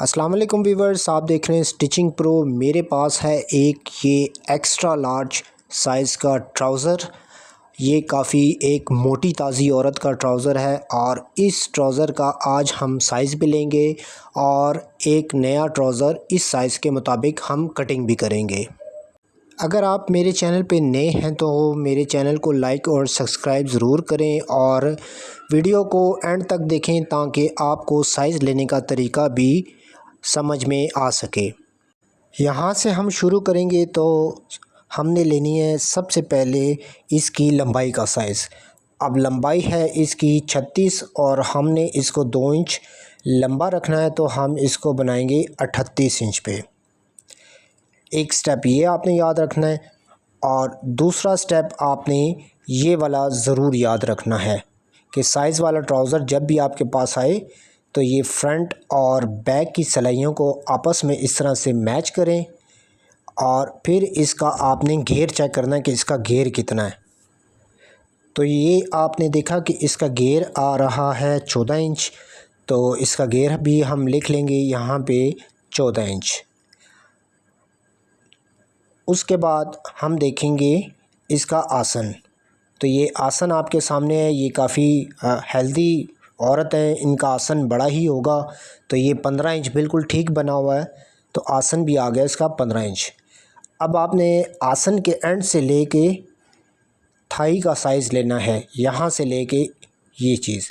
अस्सलाम वालेकुम व्यूवर्स, आप देख रहे हैं स्टिचिंग प्रो। मेरे पास है एक ये एक्स्ट्रा लार्ज साइज़ का ट्राउज़र। ये काफ़ी एक मोटी ताज़ी औरत का ट्राउज़र है और इस ट्राउज़र का आज हम साइज़ भी लेंगे और एक नया ट्राउज़र इस साइज़ के मुताबिक हम कटिंग भी करेंगे। अगर आप मेरे चैनल पे नए हैं तो मेरे चैनल को लाइक और सब्सक्राइब ज़रूर करें और वीडियो को एंड तक देखें ताकि आपको साइज़ लेने का तरीका भी समझ में आ सके। यहाँ से हम शुरू करेंगे तो हमने लेनी है सबसे पहले इसकी लंबाई का साइज़। अब लंबाई है इसकी 36 और हमने इसको 2 इंच लंबा रखना है तो हम इसको बनाएंगे 38 इंच पे। एक स्टेप ये आपने याद रखना है और दूसरा स्टेप आपने ये वाला ज़रूर याद रखना है कि साइज़ वाला ट्राउज़र जब भी आपके पास आए तो ये फ्रंट और बैक की सिलाइयों को आपस में इस तरह से मैच करें और फिर इसका आपने घेर चेक करना है कि इसका घेर कितना है। तो ये आपने देखा कि इसका घेर आ रहा है 14 इंच, तो इसका घेर भी हम लिख लेंगे यहाँ पे 14 इंच। उसके बाद हम देखेंगे इसका आसन। तो ये आसन आपके सामने है, ये काफ़ी हेल्दी औरत है, इनका आसन बड़ा ही होगा। तो ये 15 इंच बिल्कुल ठीक बना हुआ है, तो आसन भी आ गया इसका 15 इंच। अब आपने आसन के एंड से लेके थाई का साइज़ लेना है, यहाँ से लेके ये चीज़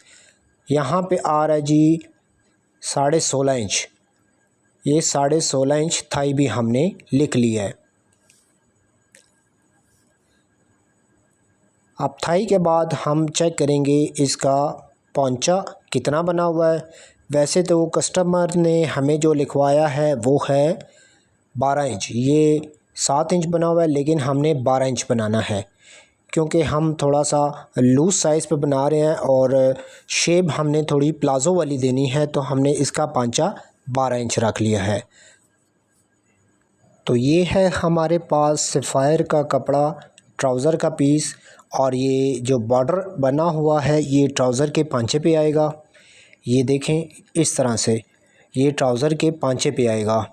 यहाँ पे आ रहा है जी 16.5 इंच। ये 16.5 इंच थाई भी हमने लिख लिया है। अब थाई के बाद हम चेक करेंगे इसका पौंचा कितना बना हुआ है। वैसे तो कस्टमर ने हमें जो लिखवाया है वो है 12 इंच। ये 7 इंच बना हुआ है लेकिन हमने 12 इंच बनाना है क्योंकि हम थोड़ा सा लूज़ साइज़ पे बना रहे हैं और शेप हमने थोड़ी प्लाज़ो वाली देनी है, तो हमने इसका पौंचा 12 इंच रख लिया है। तो ये है हमारे पास सफ़ायर का कपड़ा, ट्राउज़र का पीस और ये जो बॉर्डर बना हुआ है ये ट्राउज़र के पांचे पे आएगा। ये देखें इस तरह से ये ट्राउज़र के पांचे पे आएगा।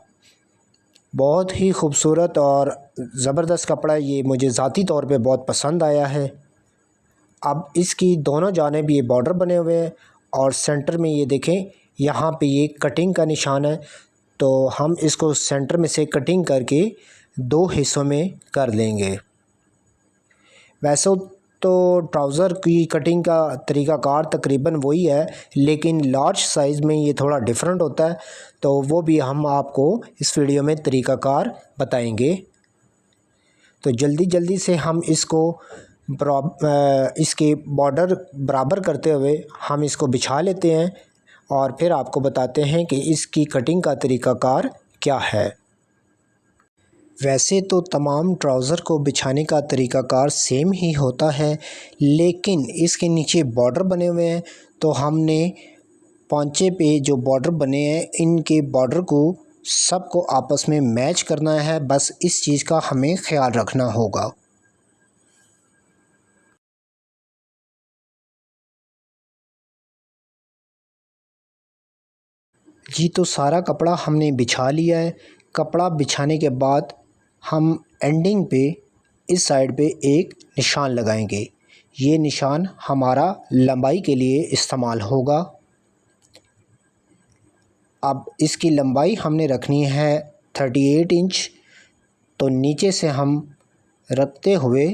बहुत ही खूबसूरत और ज़बरदस्त कपड़ा, ये मुझे ज़ाती तौर पे बहुत पसंद आया है। अब इसकी दोनों जानिब ये बॉर्डर बने हुए हैं और सेंटर में ये देखें यहाँ पे ये कटिंग का निशान है, तो हम इसको सेंटर में से कटिंग करके 2 हिस्सों में कर लेंगे। वैसे तो ट्राउज़र की कटिंग का तरीक़ाकार तकरीबन वही है, लेकिन लार्ज साइज़ में ये थोड़ा डिफरेंट होता है, तो वो भी हम आपको इस वीडियो में तरीक़ाकार बताएंगे। तो जल्दी जल्दी से हम इसको इसके बॉर्डर बराबर करते हुए हम इसको बिछा लेते हैं और फिर आपको बताते हैं कि इसकी कटिंग का तरीक़ाकार क्या है। वैसे तो तमाम ट्राउज़र को बिछाने का तरीक़ाकार सेम ही होता है, लेकिन इसके नीचे बॉर्डर बने हुए हैं, तो हमने पौंचे पे जो बॉर्डर बने हैं इनके बॉर्डर को सबको आपस में मैच करना है। बस इस चीज़ का हमें ख्याल रखना होगा। जी तो सारा कपड़ा हमने बिछा लिया है। कपड़ा बिछाने के बाद हम एंडिंग पे इस साइड पे एक निशान लगाएंगे। ये निशान हमारा लंबाई के लिए इस्तेमाल होगा। अब इसकी लंबाई हमने रखनी है 38 इंच, तो नीचे से हम रखते हुए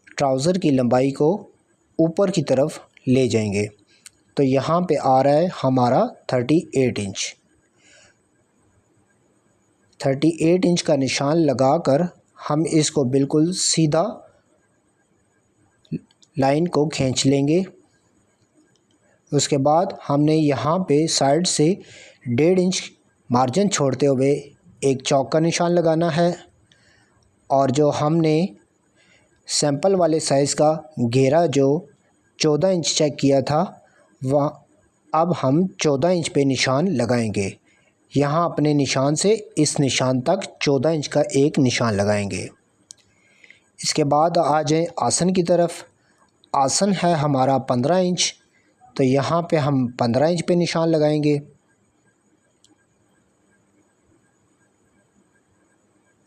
ट्राउज़र की लंबाई को ऊपर की तरफ ले जाएंगे। तो यहाँ पे आ रहा है हमारा 38 इंच। 38 इंच का निशान लगाकर हम इसको बिल्कुल सीधा लाइन को खींच लेंगे। उसके बाद हमने यहाँ पे साइड से 1.5 इंच मार्जिन छोड़ते हुए एक चौक का निशान लगाना है और जो हमने सैंपल वाले साइज़ का घेरा जो 14 इंच चेक किया था वह अब हम 14 इंच पे निशान लगाएंगे। यहाँ अपने निशान से इस निशान तक 14 इंच का एक निशान लगाएंगे। इसके बाद आ जाए आसन की तरफ। आसन है हमारा 15 इंच, तो यहाँ पे हम 15 इंच पे निशान लगाएंगे।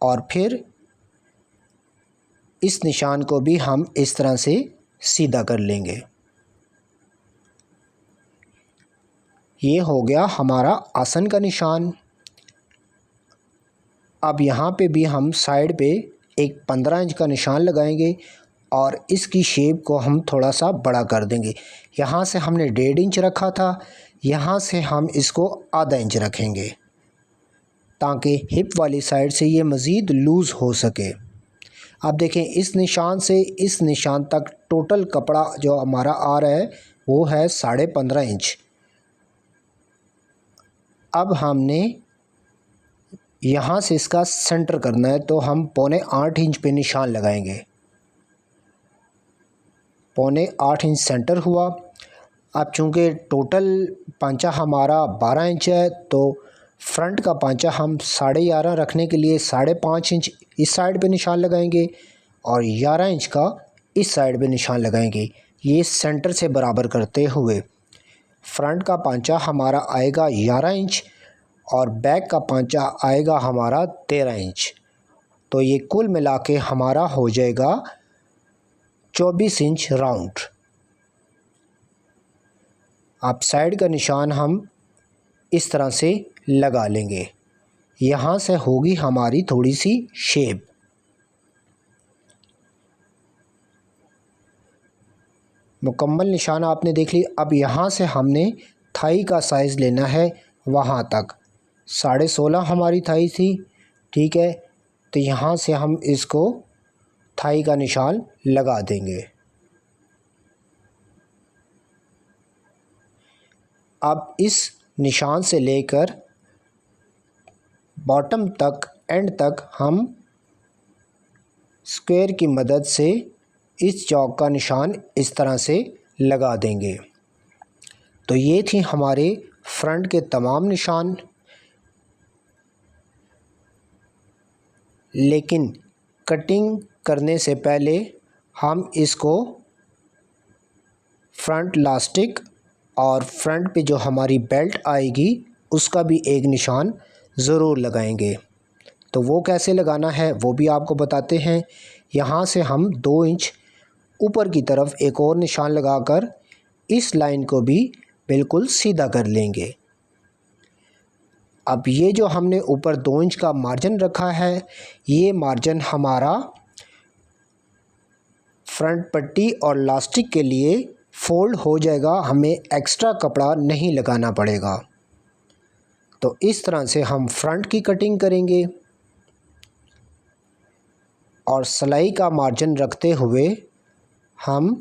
और फिर इस निशान को भी हम इस तरह से सीधा कर लेंगे। ये हो गया हमारा आसन का निशान। अब यहाँ पे भी हम साइड पे एक 15 इंच का निशान लगाएंगे और इसकी शेप को हम थोड़ा सा बड़ा कर देंगे। यहाँ से हमने 1.5 इंच रखा था, यहाँ से हम इसको आधा इंच रखेंगे ताकि हिप वाली साइड से ये मज़ीद लूज़ हो सके। अब देखें इस निशान से इस निशान तक टोटल कपड़ा जो हमारा आ रहा है वो है 15.5 इंच। अब हमने यहाँ से इसका सेंटर करना है तो हम 7.25 इंच पे निशान लगाएंगे। 7.25 इंच सेंटर हुआ। अब चूँकि टोटल पांचा हमारा 12 इंच है तो फ्रंट का पांचा हम 11.5 रखने के लिए 5.5 इंच इस साइड पे निशान लगाएंगे और 11 इंच का इस साइड पे निशान लगाएंगे, ये सेंटर से बराबर करते हुए। फ्रंट का पांचा हमारा आएगा 11 इंच और बैक का पांचा आएगा हमारा 13 इंच। तो ये कुल मिला के हमारा हो जाएगा 24 इंच राउंड। अब साइड का निशान हम इस तरह से लगा लेंगे। यहाँ से होगी हमारी थोड़ी सी शेप। मुकम्मल निशान आपने देख ली। अब यहाँ से हमने थाई का साइज़ लेना है वहाँ तक। 16.5 हमारी थाई थी, ठीक है, तो यहाँ से हम इसको थाई का निशान लगा देंगे। अब इस निशान से लेकर बॉटम तक एंड तक हम स्क्वायर की मदद से इस चौक का निशान इस तरह से लगा देंगे। तो ये थी हमारे फ्रंट के तमाम निशान। लेकिन कटिंग करने से पहले हम इसको फ्रंट लास्टिक और फ्रंट पे जो हमारी बेल्ट आएगी उसका भी एक निशान ज़रूर लगाएंगे। तो वो कैसे लगाना है वो भी आपको बताते हैं। यहाँ से हम 2 इंच ऊपर की तरफ एक और निशान लगाकर इस लाइन को भी बिल्कुल सीधा कर लेंगे। अब ये जो हमने ऊपर 2 इंच का मार्जिन रखा है, ये मार्जिन हमारा फ्रंट पट्टी और लास्टिक के लिए फोल्ड हो जाएगा, हमें एक्स्ट्रा कपड़ा नहीं लगाना पड़ेगा। तो इस तरह से हम फ्रंट की कटिंग करेंगे और सिलाई का मार्जिन रखते हुए हम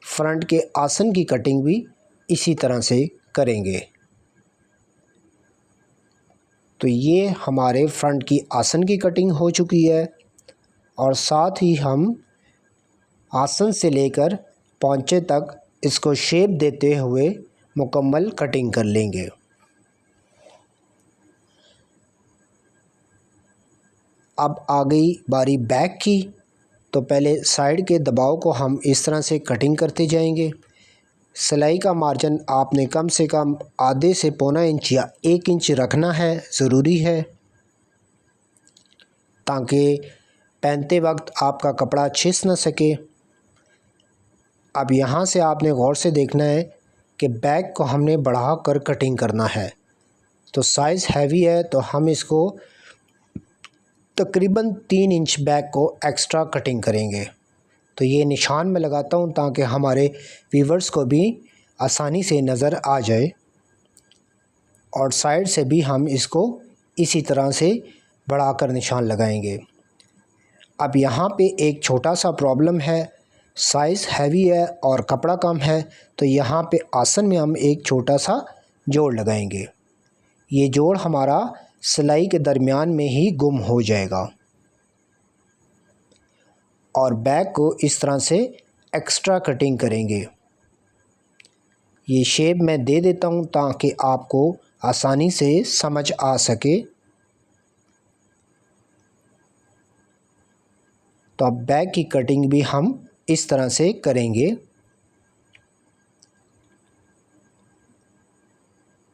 फ्रंट के आसन की कटिंग भी इसी तरह से करेंगे। तो ये हमारे फ्रंट की आसन की कटिंग हो चुकी है और साथ ही हम आसन से लेकर पौंचे तक इसको शेप देते हुए मुकम्मल कटिंग कर लेंगे। अब आ गई बारी बैक की। तो पहले साइड के दबाव को हम इस तरह से कटिंग करते जाएंगे। सिलाई का मार्जिन आपने कम से कम आधे से 1.25 इंच या 1 इंच रखना है, ज़रूरी है, ताकि पहनते वक्त आपका कपड़ा छिस न सके। अब यहाँ से आपने गौर से देखना है कि बैक को हमने बढ़ा कर कटिंग करना है। तो साइज़ हैवी है तो हम इसको तकरीबन 3 इंच बैक को एक्स्ट्रा कटिंग करेंगे। तो ये निशान में लगाता हूँ ताकि हमारे व्यूवर्स को भी आसानी से नज़र आ जाए। और साइड से भी हम इसको इसी तरह से बढ़ाकर निशान लगाएंगे। अब यहाँ पे एक छोटा सा प्रॉब्लम है, साइज़ हैवी है और कपड़ा कम है, तो यहाँ पे आसन में हम एक छोटा सा जोड़ लगाएंगे। ये जोड़ हमारा सिलाई के दरमियान में ही गुम हो जाएगा और बैक को इस तरह से एक्स्ट्रा कटिंग करेंगे। ये शेप मैं दे देता हूँ ताकि आपको आसानी से समझ आ सके। तो अब बैक की कटिंग भी हम इस तरह से करेंगे।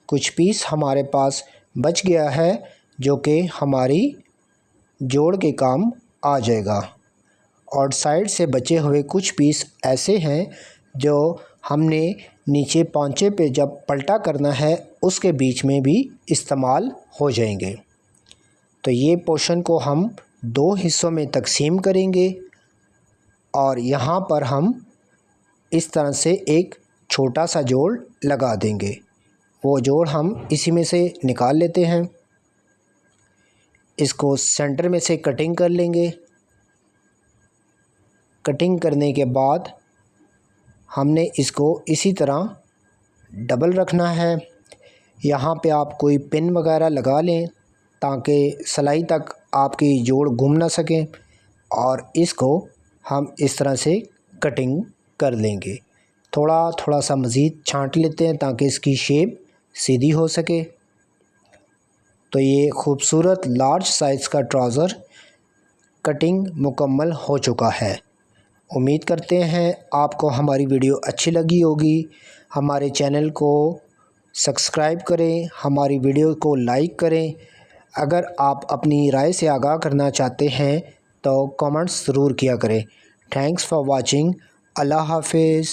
कुछ पीस हमारे पास बच गया है जो कि हमारी जोड़ के काम आ जाएगा। और साइड से बचे हुए कुछ पीस ऐसे हैं जो हमने नीचे पौंचे पे जब पलटा करना है उसके बीच में भी इस्तेमाल हो जाएंगे। तो ये पोर्शन को हम 2 हिस्सों में तकसीम करेंगे और यहाँ पर हम इस तरह से एक छोटा सा जोड़ लगा देंगे। वो जोड़ हम इसी में से निकाल लेते हैं। इसको सेंटर में से कटिंग कर लेंगे। कटिंग करने के बाद हमने इसको इसी तरह डबल रखना है। यहाँ पे आप कोई पिन वगैरह लगा लें ताकि सिलाई तक आपकी जोड़ घूम ना सकें। और इसको हम इस तरह से कटिंग कर लेंगे। थोड़ा थोड़ा सा मज़ीद छांट लेते हैं ताकि इसकी शेप सीधी हो सके। तो ये खूबसूरत लार्ज साइज़ का ट्राउज़र कटिंग मुकम्मल हो चुका है। उम्मीद करते हैं आपको हमारी वीडियो अच्छी लगी होगी। हमारे चैनल को सब्सक्राइब करें, हमारी वीडियो को लाइक करें। अगर आप अपनी राय से आगाह करना चाहते हैं तो कमेंट्स ज़रूर किया करें। Thanks for watching. अल्लाह हाफिज़।